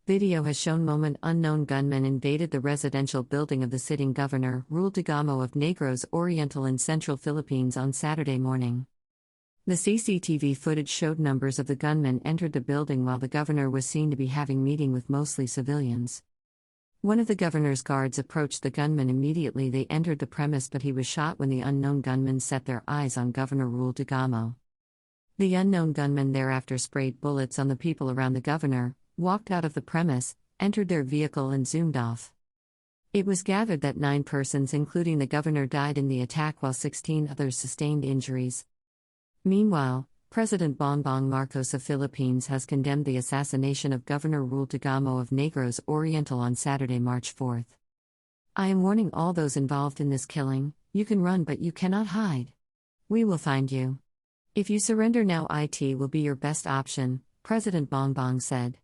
Video has shown moment unknown gunmen invaded the residential building of the sitting governor, Rul Digamo of Negros Oriental in central Philippines on Saturday morning. The CCTV footage showed numbers of the gunmen entered the building while the governor was seen to be having meeting with mostly civilians. One of the governor's guards approached the gunman immediately they entered the premise, but he was shot when the unknown gunmen set their eyes on Governor Rul Digamo. The unknown gunmen thereafter sprayed bullets on the people around the governor, walked out of the premise, entered their vehicle and zoomed off. It was gathered that 9 persons including the governor died in the attack while 16 others sustained injuries. Meanwhile, President Bongbong Marcos of Philippines has condemned the assassination of Governor Rul Digamo of Negros Oriental on Saturday, March 4. "I am warning all those involved in this killing, you can run but you cannot hide. We will find you. If you surrender now, it will be your best option," President Bongbong said.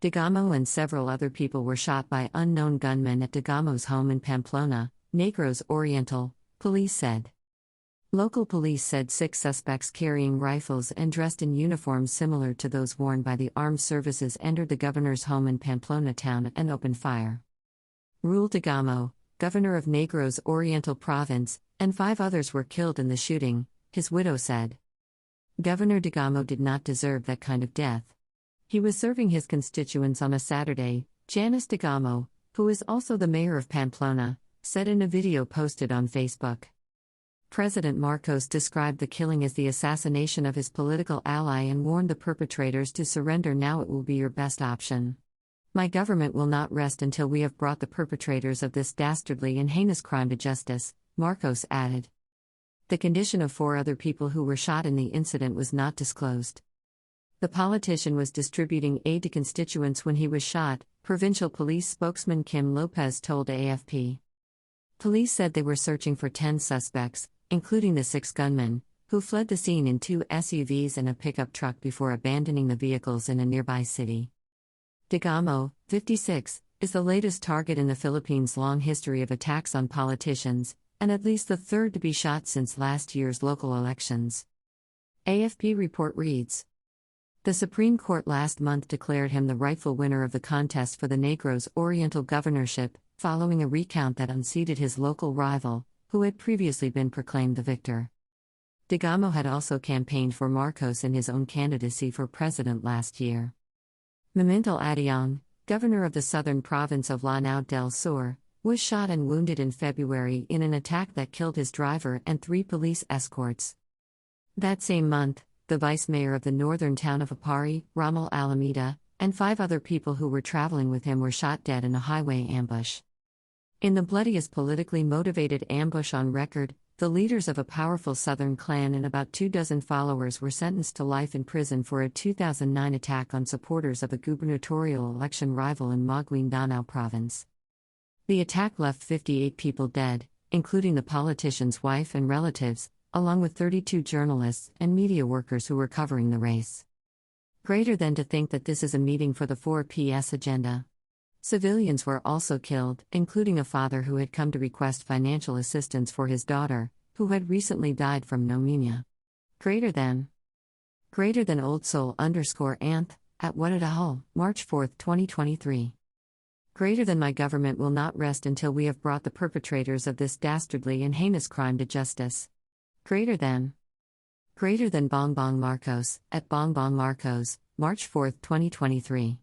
Digamo and several other people were shot by unknown gunmen at Digamo's home in Pamplona, Negros Oriental, police said. Local police said 6 suspects carrying rifles and dressed in uniforms similar to those worn by the armed services entered the governor's home in Pamplona town and opened fire. Rul Digamo, governor of Negros Oriental province, and 5 others were killed in the shooting, his widow said. Governor Digamo did not deserve that kind of death. He was serving his constituents on a Saturday, Janice Digamo, who is also the mayor of Pamplona, said in a video posted on Facebook. President Marcos described the killing as the assassination of his political ally and warned the perpetrators to surrender now, it will be your best option. "My government will not rest until we have brought the perpetrators of this dastardly and heinous crime to justice," Marcos added. The condition of 4 other people who were shot in the incident was not disclosed. The politician was distributing aid to constituents when he was shot, provincial police spokesman Kim Lopez told AFP. Police said they were searching for 10 suspects, including the 6 gunmen, who fled the scene in 2 SUVs and a pickup truck before abandoning the vehicles in a nearby city. Digamo, 56, is the latest target in the Philippines' long history of attacks on politicians, and at least the 3rd to be shot since last year's local elections. AFP report reads, "The Supreme Court last month declared him the rightful winner of the contest for the Negros Oriental governorship, following a recount that unseated his local rival, who had previously been proclaimed the victor." Digamo had also campaigned for Marcos in his own candidacy for president last year. Mamintal Adiong, governor of the southern province of Lanao del Sur, was shot and wounded in February in an attack that killed his driver and 3 police escorts. That same month, the vice mayor of the northern town of Apari, Rommel Alameda, and 5 other people who were traveling with him were shot dead in a highway ambush. In the bloodiest politically motivated ambush on record, the leaders of a powerful southern clan and about 24 followers were sentenced to life in prison for a 2009 attack on supporters of a gubernatorial election rival in Maguindanao province. The attack left 58 people dead, including the politician's wife and relatives, along with 32 journalists and media workers who were covering the race. Greater than to think that this is a meeting for the 4PS agenda. Civilians were also killed, including a father who had come to request financial assistance for his daughter, who had recently died from pneumonia. Greater than Old Soul _anth, at Wadadahol, March 4, 2023. Greater than my government will not rest until we have brought the perpetrators of this dastardly and heinous crime to justice. Greater than Bongbong Marcos, at Bongbong Marcos, March 4, 2023.